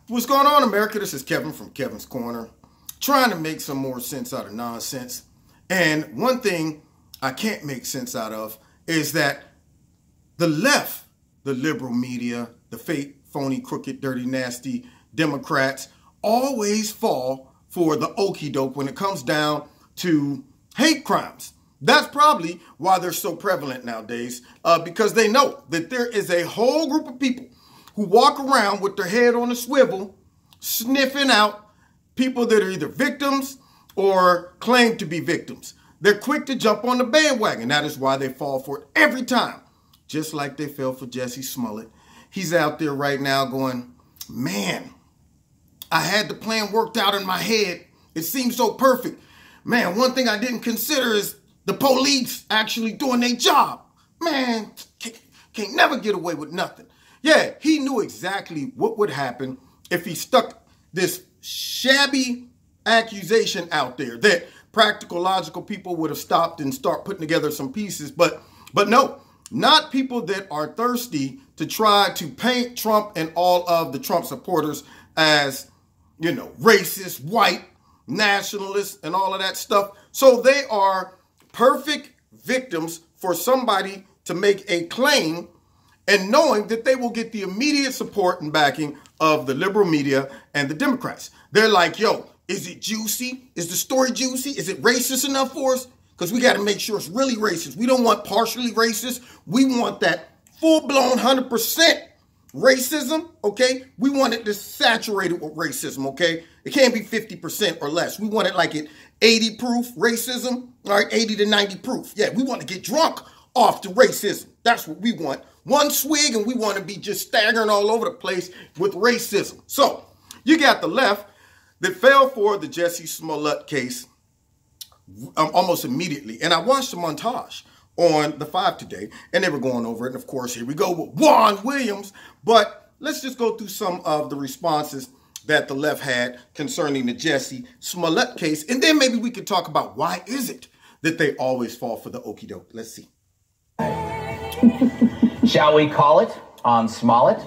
What's going on, America? This is Kevin from Kevin's Corner, trying to make some more sense out of nonsense. And one thing I can't make sense out of is that the left, the liberal media, the fake, phony, crooked, dirty, nasty Democrats always fall for the okie doke when it comes down to hate crimes. That's probably why they're so prevalent nowadays, because they know that there is a whole group of people who walk around with their head on a swivel, sniffing out people that are either victims or claim to be victims. They're quick to jump on the bandwagon. That is why they fall for it every time. Just like they fell for Jussie Smollet. He's out there right now going, man, I had the plan worked out in my head. It seemed so perfect. Man, one thing I didn't consider is the police actually doing their job. Man, can't never get away with nothing. Yeah, he knew exactly what would happen if he stuck this shabby accusation out there that practical, logical people would have stopped and start putting together some pieces. But no, not people that are thirsty to try to paint Trump and all of the Trump supporters as, you know, racist, white, nationalists, and all of that stuff. So they are perfect victims for somebody to make a claim and knowing that they will get the immediate support and backing of the liberal media and the Democrats. They're like, yo, is it juicy? Is the story juicy? Is it racist enough for us? Because we got to make sure it's really racist. We don't want partially racist. We want that full-blown 100% racism, okay? We want it to saturate it with racism, okay? It can't be 50% or less. We want it like at 80 proof racism, all right, 80 to 90 proof. Yeah, we want to get drunk off the racism. That's what we want. One swig and we want to be just staggering all over the place with racism. So you got the left that fell for the Jussie Smollett case almost immediately. And I watched the montage on The Five today, and they were going over it. And of course, here we go with Juan Williams. But let's just go through some of the responses that the left had concerning the Jussie Smollett case. And then maybe we could talk about why is it that they always fall for the okie doke. Let's see. Shall we call it on Smollett?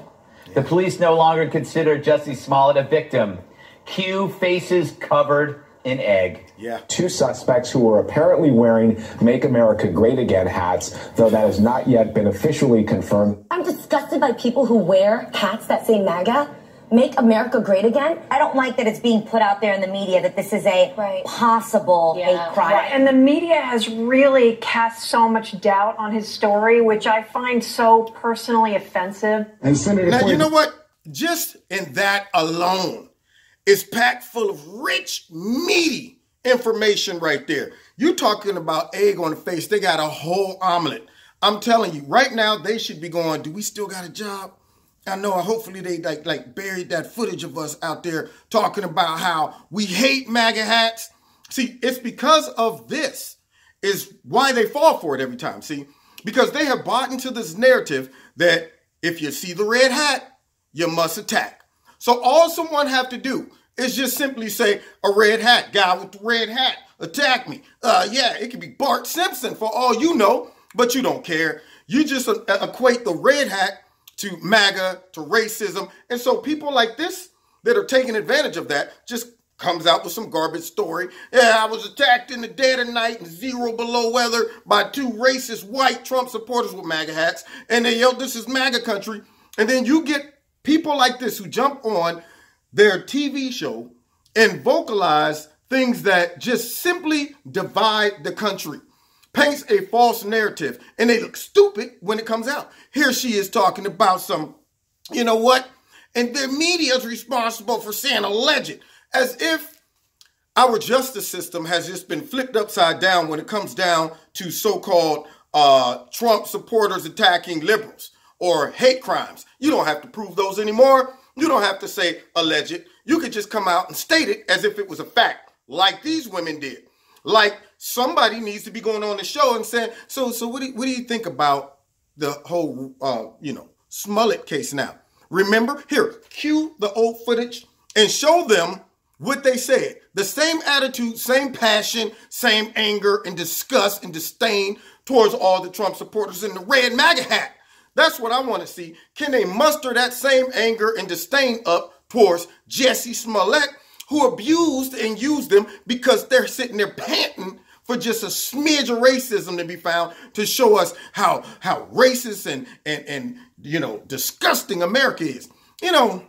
The police no longer consider Jussie Smollett a victim. Cue faces covered in egg. Yeah. Two suspects who were apparently wearing Make America Great Again hats, though that has not yet been officially confirmed. I'm disgusted by people who wear hats that say MAGA. Make America Great Again. I don't like that it's being put out there in the media that this is a possible hate crime. Right. And the media has really cast so much doubt on his story, which I find so personally offensive. And Senator now, you know what? Just in that alone is packed full of rich, meaty information right there. You talking about egg on the face. They got a whole omelet. I'm telling you, right now, they should be going, do we still got a job? I know, hopefully they like buried that footage of us out there talking about how we hate MAGA hats. See, it's because of this is why they fall for it every time. See, because they have bought into this narrative that if you see the red hat, you must attack. So all someone have to do is just simply say a red hat, guy with the red hat, attack me. Yeah, it could be Bart Simpson for all you know, but you don't care. You just equate the red hat to MAGA, to racism. And so people like this that are taking advantage of that just comes out with some garbage story. Yeah, I was attacked in the dead of night in 0 below weather by two racist white Trump supporters with MAGA hats. And they yell, this is MAGA country. And then you get people like this who jump on their TV show and vocalize things that just simply divide the country. Paints a false narrative, and they look stupid when it comes out. Here she is talking about some, you know what? And the media is responsible for saying alleged, as if our justice system has just been flipped upside down when it comes down to so-called Trump supporters attacking liberals or hate crimes. You don't have to prove those anymore. You don't have to say alleged. You could just come out and state it as if it was a fact, like these women did. Like somebody needs to be going on the show and saying, so what do you think about the whole, Smollett case now? Remember, here, cue the old footage and show them what they said. The same attitude, same passion, same anger and disgust and disdain towards all the Trump supporters in the red MAGA hat. That's what I want to see. Can they muster that same anger and disdain up towards Jussie Smollet, who abused and used them because they're sitting there panting for just a smidge of racism to be found to show us how racist and you know, disgusting America is. You know,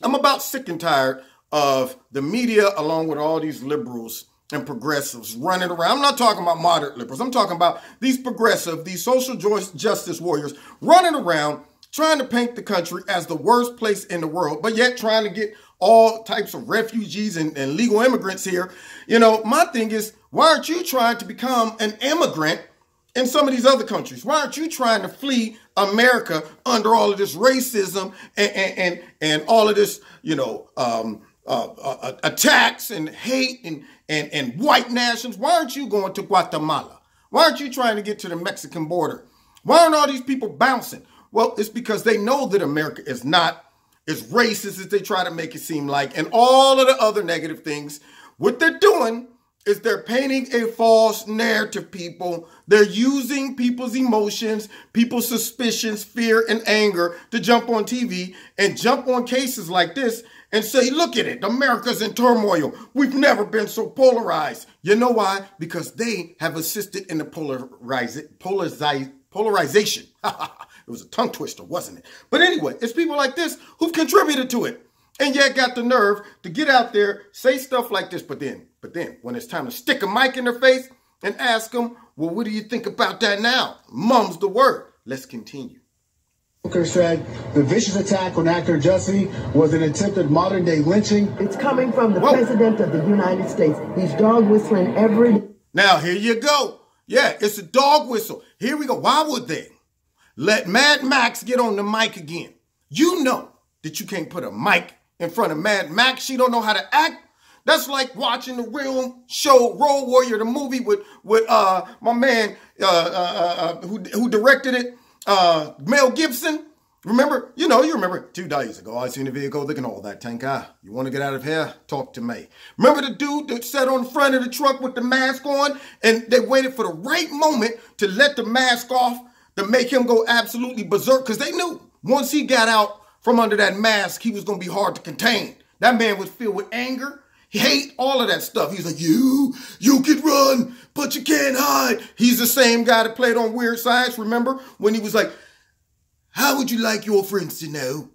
I'm about sick and tired of the media along with all these liberals and progressives running around. I'm not talking about moderate liberals. I'm talking about these progressive, these social justice warriors running around trying to paint the country as the worst place in the world, but yet trying to get all types of refugees and legal immigrants here. You know, my thing is, why aren't you trying to become an immigrant in some of these other countries? Why aren't you trying to flee America under all of this racism and all of this, you know, attacks and hate and white nationals? Why aren't you going to Guatemala? Why aren't you trying to get to the Mexican border? Why aren't all these people bouncing? Well, it's because they know that America is not as racist as they try to make it seem like, and all of the other negative things. What they're doing is they're painting a false narrative, people. They're using people's emotions, people's suspicions, fear, and anger to jump on TV and jump on cases like this and say, look at it, America's in turmoil. We've never been so polarized. You know why? Because they have assisted in the polarization. It was a tongue twister, wasn't it? But anyway, it's people like this who've contributed to it and yet got the nerve to get out there, say stuff like this. But then when it's time to stick a mic in their face and ask them, well, what do you think about that now? Mum's the word. Let's continue. Booker said the vicious attack on actor Jussie was an attempted modern-day lynching. It's coming from the President of the United States. He's dog whistling every... Now, here you go. Yeah, it's a dog whistle. Here we go. Why would they let Mad Max get on the mic again? You know that you can't put a mic in front of Mad Max. She don't know how to act. That's like watching the real show Road Warrior, the movie with my man who directed it, Mel Gibson. Remember? You remember 2 days ago, I seen the vehicle looking all that tank. You want to get out of here? Talk to me. Remember the dude that sat on the front of the truck with the mask on and they waited for the right moment to let the mask off to make him go absolutely berserk because they knew once he got out from under that mask, he was going to be hard to contain. That man was filled with anger, hate, all of that stuff. He's like, you can run, but you can't hide. He's the same guy that played on Weird Science. Remember when he was like, how would you like your friends to know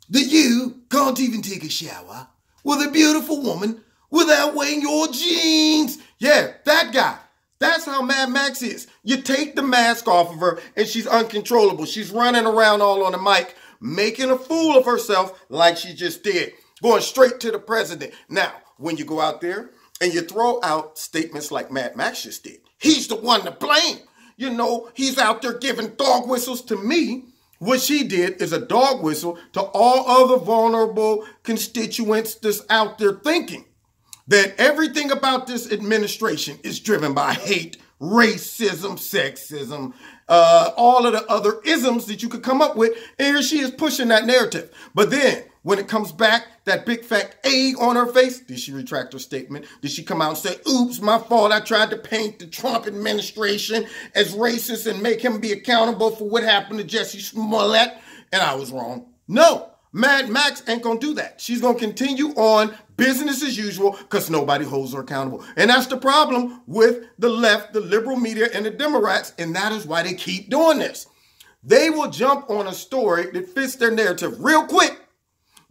that you can't even take a shower with a beautiful woman without wearing your jeans? Yeah, that guy. That's how Mad Max is. You take the mask off of her and she's uncontrollable. She's running around all on the mic, making a fool of herself like she just did, going straight to the president. Now, when you go out there and you throw out statements like Mad Max just did, he's the one to blame. You know, he's out there giving dog whistles to me. What she did is a dog whistle to all other vulnerable constituents that's out there thinking that everything about this administration is driven by hate, racism, sexism, all of the other isms that you could come up with. And here she is pushing that narrative. But then when it comes back, that big fat egg on her face, did she retract her statement? Did she come out and say, oops, my fault. I tried to paint the Trump administration as racist and make him be accountable for what happened to Jussie Smollet, and I was wrong. No, Mad Max ain't going to do that. She's going to continue on business as usual because nobody holds her accountable. And that's the problem with the left, the liberal media, and the Democrats, and that is why they keep doing this. They will jump on a story that fits their narrative real quick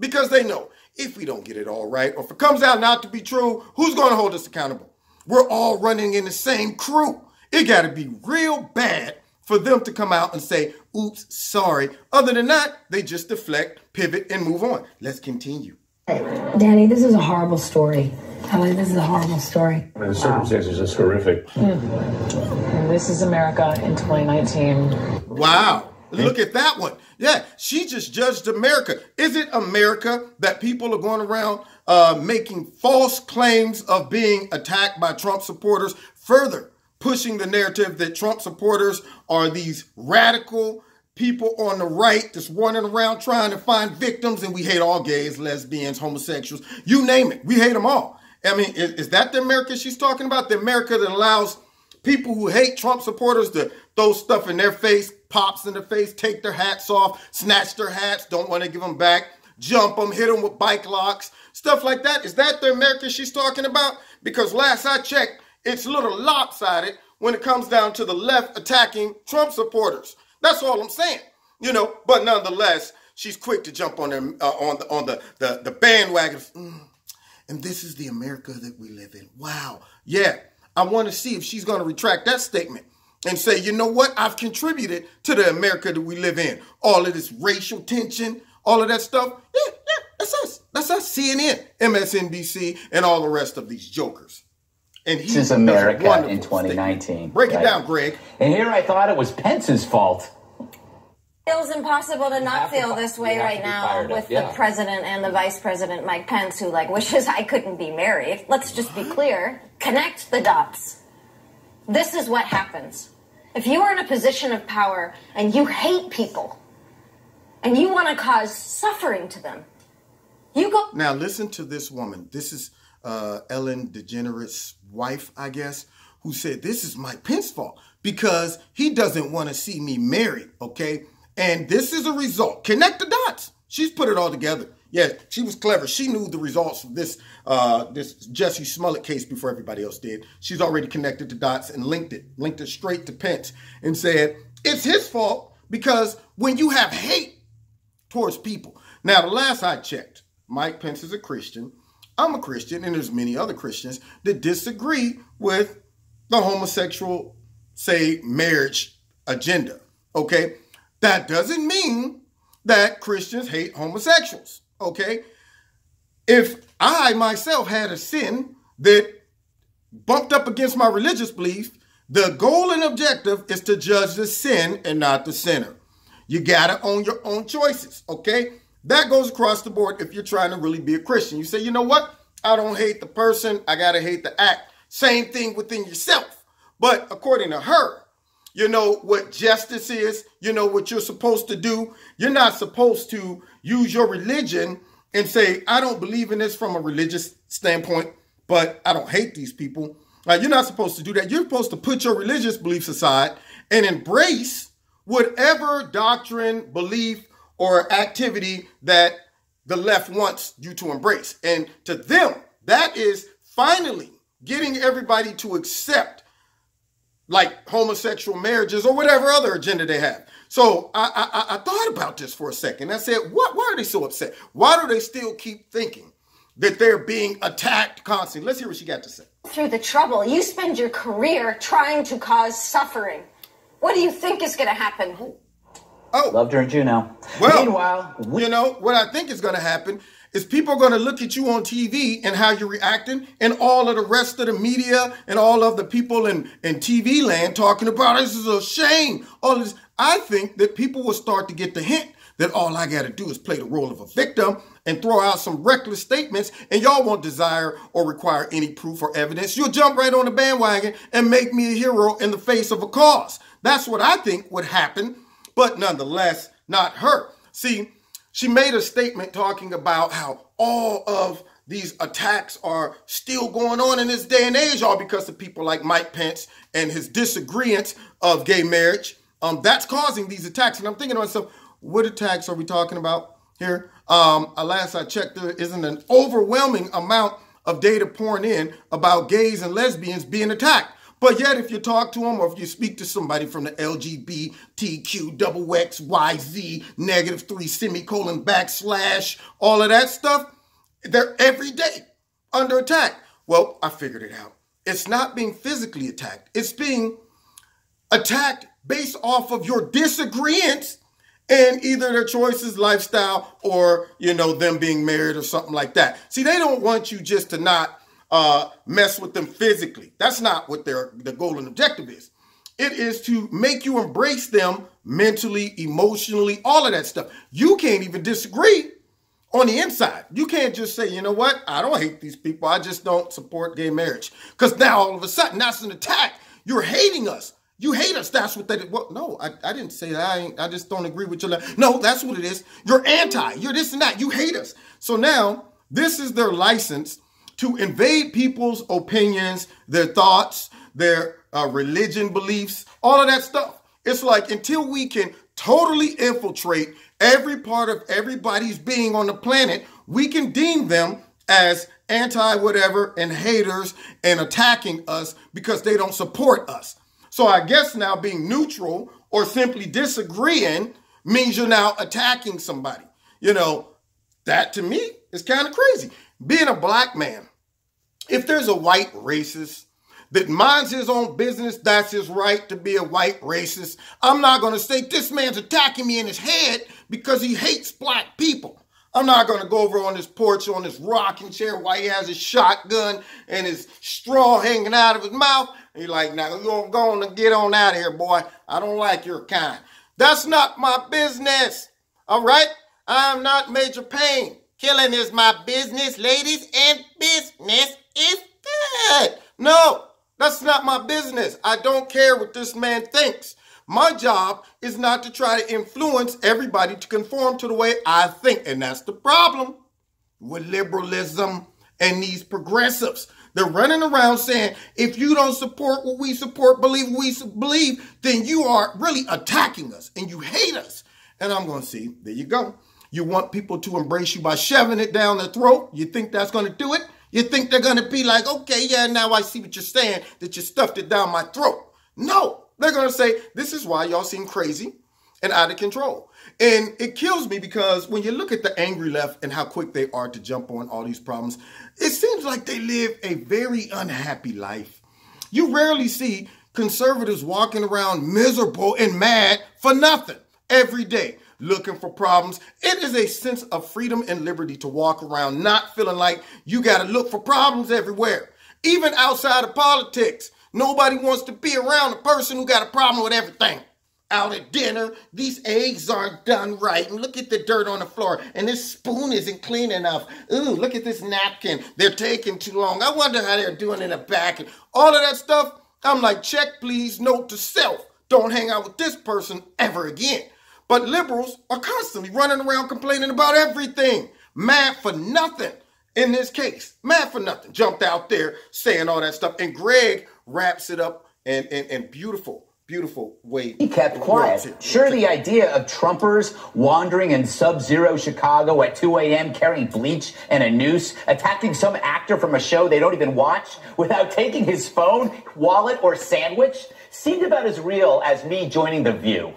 because they know if we don't get it all right, or if it comes out not to be true, who's going to hold us accountable? We're all running in the same crew. It got to be real bad for them to come out and say, oops, sorry. Other than that, they just deflect, pivot, and move on. Let's continue. Danny, this is a horrible story. This is a horrible story. The circumstances are just horrific. And this is America in 2019. Wow. Look at that one. Yeah, she just judged America. Is it America that people are going around making false claims of being attacked by Trump supporters, further pushing the narrative that Trump supporters are these radical people on the right that's running around trying to find victims, and we hate all gays, lesbians, homosexuals, you name it. We hate them all. I mean, is that the America she's talking about? The America that allows people who hate Trump supporters to throw stuff in their face, pops in the face, take their hats off, snatch their hats, don't want to give them back, jump them, hit them with bike locks, stuff like that. Is that the America she's talking about? Because last I checked, it's a little lopsided when it comes down to the left attacking Trump supporters. That's all I'm saying, you know. But nonetheless, she's quick to jump on them on the bandwagon. And this is the America that we live in. Wow. Yeah. I want to see if she's going to retract that statement and say, you know what? I've contributed to the America that we live in. All of this racial tension, all of that stuff. Yeah, that's us. That's us. CNN, MSNBC, and all the rest of these jokers. And this is America in 2019. Statement. Break it down, Greg. And here I thought it was Pence's fault. It feels impossible to not feel this way right now with the president and the vice president, Mike Pence, who wishes I couldn't be married. Let's just be clear. Connect the dots. This is what happens. If you are in a position of power and you hate people and you want to cause suffering to them, you go. Now listen to this woman. This is Ellen DeGeneres' wife, I guess, who said this is Mike Pence's fault because he doesn't want to see me married, okay? And this is a result. Connect the dots. She's put it all together. Yeah, she was clever. She knew the results of this Jussie Smollet case before everybody else did. She's already connected the dots and linked it straight to Pence and said it's his fault because when you have hate towards people. Now, the last I checked, Mike Pence is a Christian. I'm a Christian, and there's many other Christians that disagree with the homosexual, say, marriage agenda, okay? That doesn't mean that Christians hate homosexuals, okay? If I myself had a sin that bumped up against my religious belief, the goal and objective is to judge the sin and not the sinner. You gotta own your own choices, okay? That goes across the board if you're trying to really be a Christian. You say, you know what? I don't hate the person. I gotta hate the act. Same thing within yourself. But according to her, you know what justice is. You know what you're supposed to do. You're not supposed to use your religion and say, I don't believe in this from a religious standpoint, but I don't hate these people. You're not supposed to do that. You're supposed to put your religious beliefs aside and embrace whatever doctrine, belief, or activity that the left wants you to embrace. And to them, that is finally getting everybody to accept like homosexual marriages or whatever other agenda they have. So I thought about this for a second. I said, why are they so upset? Why do they still keep thinking that they're being attacked constantly? Let's hear what she got to say. Through the trouble, you spend your career trying to cause suffering. What do you think is going to happen? Oh. Loved her in Juno. Well, meanwhile, you know, what I think is going to happen is people are going to look at you on TV and how you're reacting, and all of the rest of the media and all of the people in TV land talking about this is a shame. All this. I think that people will start to get the hint that all I got to do is play the role of a victim and throw out some reckless statements, and y'all won't desire or require any proof or evidence. You'll jump right on the bandwagon and make me a hero in the face of a cause. That's what I think would happen, but nonetheless, not her. See, she made a statement talking about how all of these attacks are still going on in this day and age, all because of people like Mike Pence and his disagreements of gay marriage. That's causing these attacks. And I'm thinking to myself, what attacks are we talking about here? Last I checked, there isn't an overwhelming amount of data pouring in about gays and lesbians being attacked. But yet, if you talk to them or if you speak to somebody from the LGBTQ XYZ -3 / all of that stuff, they're every day under attack. Well, I figured it out. It's not being physically attacked. It's being attacked based off of your disagreements and either their choices, lifestyle, or, you know, them being married or something like that. See, they don't want you just to not mess with them physically. That's not what the goal and objective is. It is to make you embrace them mentally, emotionally, all of that stuff. You can't even disagree on the inside. You can't just say, you know what? I don't hate these people. I just don't support gay marriage. Because now all of a sudden that's an attack. You're hating us. You hate us. That's what that is. Well, no, I didn't say that. I just don't agree with your. No, that's what it is. You're anti. You're this and that. You hate us. So now this is their license to invade people's opinions, their thoughts, their religion beliefs, all of that stuff. It's like until we can totally infiltrate Every part of everybody's being on the planet, we can deem them as anti-whatever and haters and attacking us because they don't support us. So I guess now being neutral or simply disagreeing means you're now attacking somebody. You know, that to me is kind of crazy. Being a black man, if there's a white racist that minds his own business, that's his right to be a white racist. I'm not going to say this man's attacking me in his head because he hates black people. I'm not going to go over on this porch on this rocking chair while he has his shotgun and his straw hanging out of his mouth. And you're like, now you're going to get on out of here, boy. I don't like your kind. That's not my business. All right? I'm not Major Payne. Killing is my business, ladies, and business is good. No, that's not my business. I don't care what this man thinks. My job is not to try to influence everybody to conform to the way I think. And that's the problem with liberalism and these progressives. They're running around saying, if you don't support what we support, believe what we believe, then you are really attacking us and you hate us. And I'm going to see, there you go. You want people to embrace you by shoving it down their throat. You think that's going to do it? You think they're going to be like, okay, yeah, now I see what you're saying, that you stuffed it down my throat. No. They're going to say, this is why y'all seem crazy and out of control. And it kills me because when you look at the angry left and how quick they are to jump on all these problems, it seems like they live a very unhappy life. You rarely see conservatives walking around miserable and mad for nothing every day, looking for problems. It is a sense of freedom and liberty to walk around not feeling like you got to look for problems everywhere, even outside of politics. Nobody wants to be around a person who got a problem with everything. Out at dinner, these eggs aren't done right. And look at the dirt on the floor. And this spoon isn't clean enough. Ooh, look at this napkin. They're taking too long. I wonder how they're doing in the back. And all of that stuff, I'm like, check, please, note to self. Don't hang out with this person ever again. But liberals are constantly running around complaining about everything. Mad for nothing. In this case, mad for nothing. Jumped out there saying all that stuff. And Greg wraps it up in beautiful way. He kept quiet. Sure, the idea of Trumpers wandering in sub-zero Chicago at 2 a.m. carrying bleach and a noose, attacking some actor from a show they don't even watch without taking his phone, wallet, or sandwich seemed about as real as me joining The View.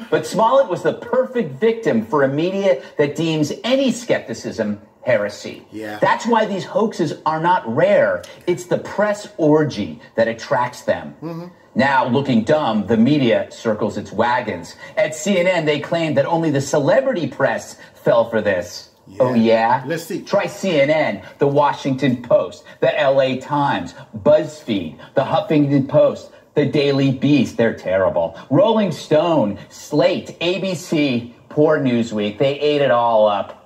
But Smollet was the perfect victim for a media that deems any skepticism heresy. Yeah. That's why these hoaxes are not rare. It's the press orgy that attracts them. Mm-hmm. Now, looking dumb, the media circles its wagons. At CNN, they claim that only the celebrity press fell for this. Yeah. Oh, yeah? Let's see. Try CNN, the Washington Post, the LA Times, BuzzFeed, the Huffington Post, the Daily Beast. They're terrible. Rolling Stone, Slate, ABC, poor Newsweek. They ate it all up.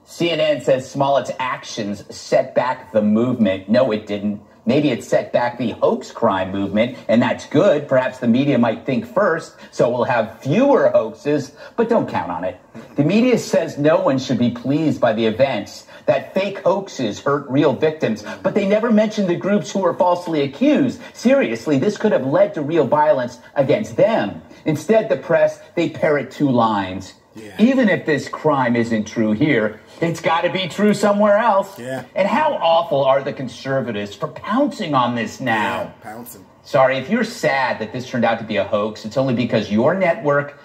CNN says Smollett's actions set back the movement. No, it didn't. Maybe it set back the hoax crime movement, and that's good. Perhaps the media might think first, so we'll have fewer hoaxes, but don't count on it. The media says no one should be pleased by the events, that fake hoaxes hurt real victims, but they never mention the groups who were falsely accused. Seriously, this could have led to real violence against them. Instead, the press, they parrot two lines. Yeah. Even if this crime isn't true here, it's got to be true somewhere else. Yeah. And how awful are the conservatives for pouncing on this now? Yeah, pouncing. Sorry, if you're sad that this turned out to be a hoax, it's only because your network,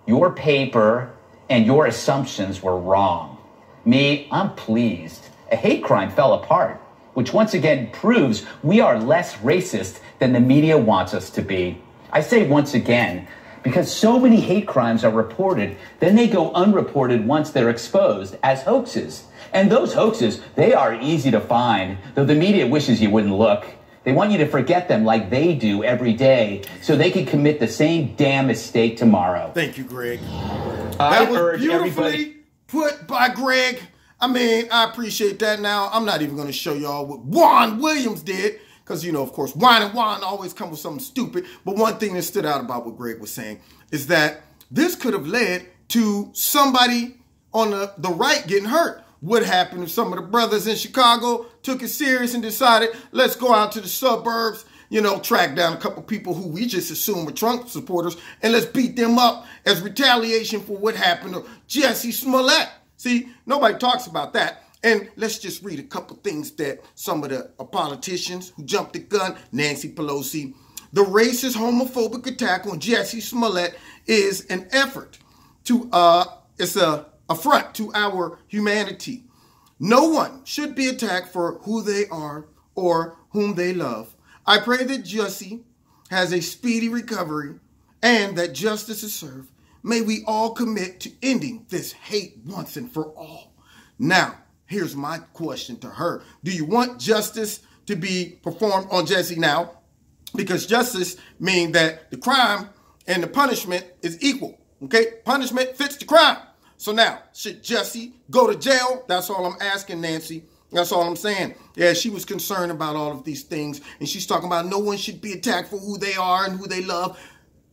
your paper, and your assumptions were wrong. Me, I'm pleased. A hate crime fell apart, which once again proves we are less racist than the media wants us to be. I say once again, because so many hate crimes are reported, then they go unreported once they're exposed as hoaxes. And those hoaxes, they are easy to find, though the media wishes you wouldn't look. They want you to forget them like they do every day, so they can commit the same damn mistake tomorrow. Thank you, Greg. That was beautifully put by Greg. I mean, I appreciate that. Now, I'm not even going to show y'all what Juan Williams did. Because, you know, of course, Wine and Juan always come with something stupid. But one thing that stood out about what Greg was saying is that this could have led to somebody on the right getting hurt. What happened if some of the brothers in Chicago took it serious and decided, let's go out to the suburbs track down a couple people who we just assume were Trump supporters, and let's beat them up as retaliation for what happened to Jussie Smollet. See, nobody talks about that. And let's just read a couple things that some of the politicians who jumped the gun, Nancy Pelosi. The racist, homophobic attack on Jussie Smollett is an effort to, it's an affront to our humanity. No one should be attacked for who they are or whom they love. I pray that Jussie has a speedy recovery and that justice is served. May we all commit to ending this hate once and for all. Now, here's my question to her. Do you want justice to be performed on Jussie now? Because justice means that the crime and the punishment is equal. Okay? Punishment fits the crime. So now, should Jussie go to jail? That's all I'm asking, Nancy. That's all I'm saying. Yeah, she was concerned about all of these things. And she's talking about no one should be attacked for who they are and who they love.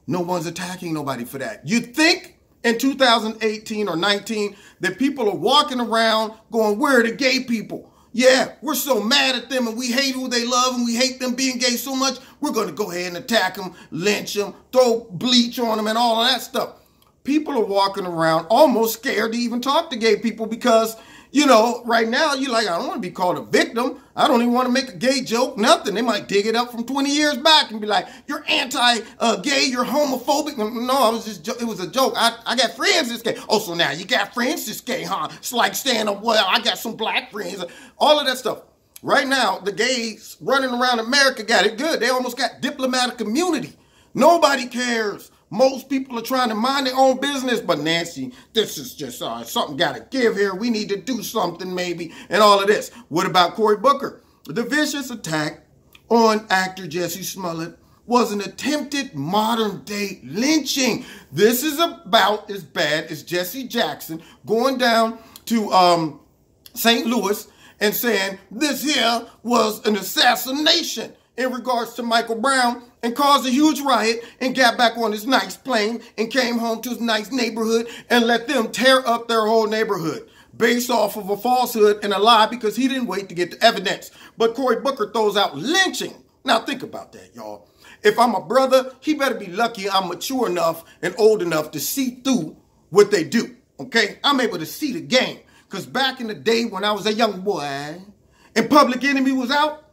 No one's attacking nobody for that. You think in 2018 or 19 that people are walking around going, where are the gay people? Yeah, we're so mad at them and we hate who they love and we hate them being gay so much, we're going to go ahead and attack them, lynch them, throw bleach on them and all of that stuff. People are walking around almost scared to even talk to gay people because, right now you're like, I don't want to be called a victim. I don't even want to make a gay joke, nothing. They might dig it up from 20 years back and be like, you're anti-gay, you're homophobic. No, it was a joke. I got friends that's gay. Oh, so now you got friends that's gay, huh? It's like saying, well, I got some black friends. All of that stuff. Right now, the gays running around America got it good. They almost got diplomatic immunity. Nobody cares. Most people are trying to mind their own business, but Nancy, this is just something got to give here. We need to do something maybe and all of this. What about Cory Booker? The vicious attack on actor Jussie Smollett was an attempted modern-day lynching. This is about as bad as Jesse Jackson going down to St. Louis and saying this here was an assassination in regards to Michael Brown and caused a huge riot and got back on his nice plane and came home to his nice neighborhood and let them tear up their whole neighborhood based off of a falsehood and a lie because he didn't wait to get the evidence. But Cory Booker throws out lynching. Now think about that, y'all. If I'm a brother, he better be lucky I'm mature enough and old enough to see through what they do, okay? I'm able to see the game because back in the day when I was a young boy and Public Enemy was out,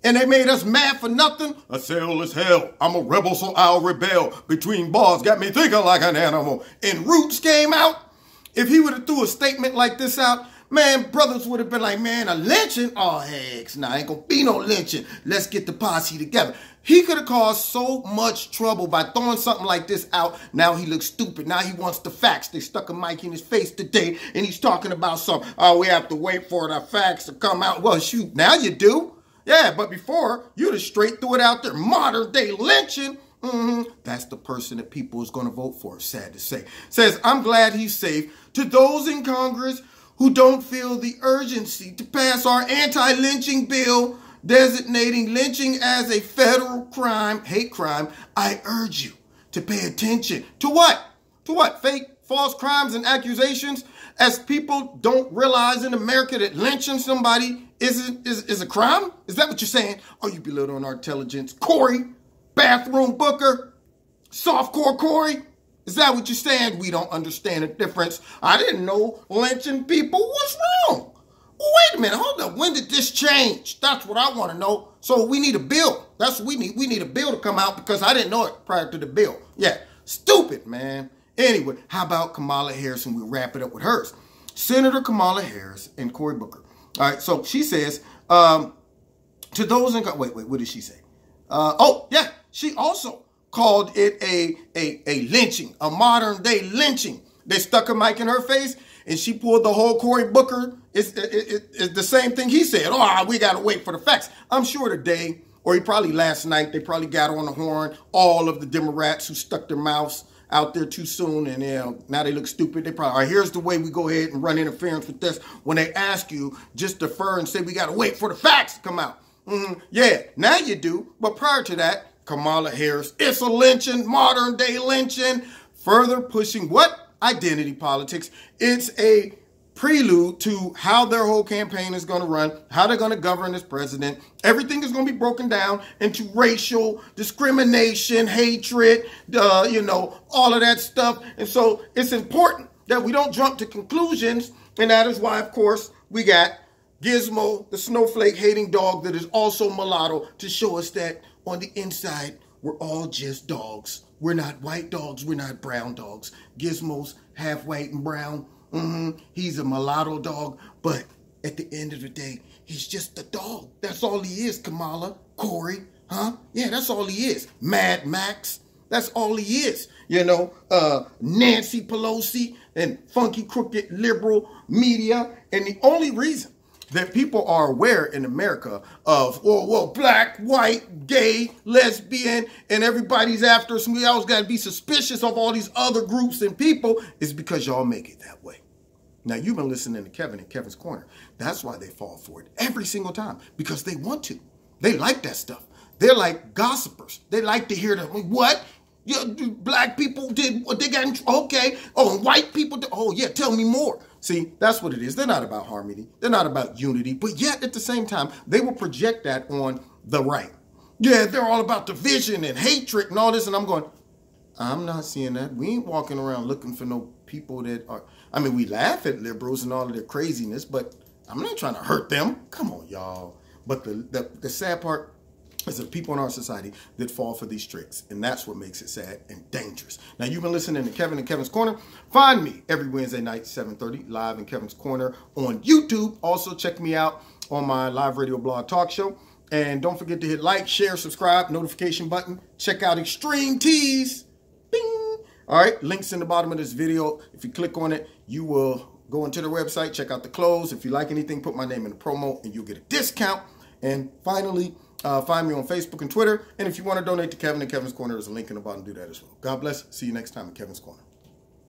and they made us mad for nothing. A cell is hell. I'm a rebel, so I'll rebel. Between bars got me thinking like an animal. And Roots came out. If he would have threw a statement like this out, man, brothers would have been like, man, a lynching? Oh, heck, nah, ain't gonna be no lynching. Let's get the posse together. He could have caused so much trouble by throwing something like this out. Now he looks stupid. Now he wants the facts. They stuck a mic in his face today, and he's talking about something. Oh, we have to wait for the facts to come out. Well, shoot, now you do. Yeah, but before, you'd have straight threw it out there. Modern day lynching. That's the person that people is going to vote for, sad to say. Says, I'm glad he's safe. To those in Congress who don't feel the urgency to pass our anti-lynching bill designating lynching as a federal crime, hate crime, I urge you to pay attention. To what? To what? Fake, false crimes and accusations? As people don't realize in America that lynching somebody is a crime? Is that what you're saying? Oh, you belittling our intelligence. Cory, bathroom Booker, softcore Cory. Is that what you're saying? We don't understand the difference. I didn't know lynching people was wrong. Well, wait a minute. Hold up. When did this change? That's what I want to know. So we need a bill. That's what we need. We need a bill to come out because I didn't know it prior to the bill. Yeah. Stupid, man. Anyway, how about Kamala Harris, and we'll wrap it up with hers. Senator Kamala Harris and Cory Booker. All right, so she says, to those in... Wait, what did she say? Oh, yeah, she also called it a lynching, a modern-day lynching. They stuck a mic in her face, and she pulled the whole Cory Booker. It's the same thing he said. Oh, we got to wait for the facts. I'm sure today, or probably last night, they probably got on the horn, all of the Democrats who stuck their mouths out there too soon, and now they look stupid. They probably, all right, here's the way we go ahead and run interference with this. When they ask you, just defer and say we got to wait for the facts to come out. Yeah, now you do. But prior to that, Kamala Harris, it's a lynching, modern day lynching, further pushing what? Identity politics. It's a prelude to how their whole campaign is going to run, how they're going to govern as president. Everything is going to be broken down into racial discrimination, hatred, you know, all of that stuff. And so it's important that we don't jump to conclusions. And that is why, of course, we got Gizmo, the snowflake hating dog that is also mulatto, to show us that on the inside, we're all just dogs. We're not white dogs. We're not brown dogs. Gizmo's half white and brown. He's a mulatto dog. But at the end of the day, he's just a dog. That's all he is, Kamala, Corey, huh? Yeah, that's all he is. Mad Max. That's all he is. You know, Nancy Pelosi and funky, crooked, liberal media. And the only reason that people are aware in America of, well, black, white, gay, lesbian, and everybody's after us, and we always got to be suspicious of all these other groups and people, is because y'all make it that way. Now, you've been listening to Kevin in Kevin's Corner. That's why they fall for it every single time, because they want to. They like that stuff. They're like gossipers. They like to hear that, what? Yeah, black people did what they got in, okay. Oh, and white people did, oh yeah, tell me more. See, that's what it is. They're not about harmony. They're not about unity. But yet, at the same time, they will project that on the right. Yeah, they're all about division and hatred and all this. And I'm going, I'm not seeing that. We ain't walking around looking for no people that are, I mean, we laugh at liberals and all of their craziness, but I'm not trying to hurt them. Come on, y'all. But the sad part is the people in our society that fall for these tricks. And that's what makes it sad and dangerous. Now, you've been listening to Kevin in Kevin's Corner. Find me every Wednesday night, 7:30, live in Kevin's Corner on YouTube. Also, check me out on my live radio blog talk show. And don't forget to hit like, share, subscribe, notification button. Check out Extreme Tees. Bing! All right, links in the bottom of this video. If you click on it, you will go into the website, check out the clothes. If you like anything, put my name in the promo and you'll get a discount. And finally, find me on Facebook and Twitter. And if you want to donate to Kevin in Kevin's Corner, there's a link in the bottom. Do that as well. God bless. See you next time in Kevin's Corner.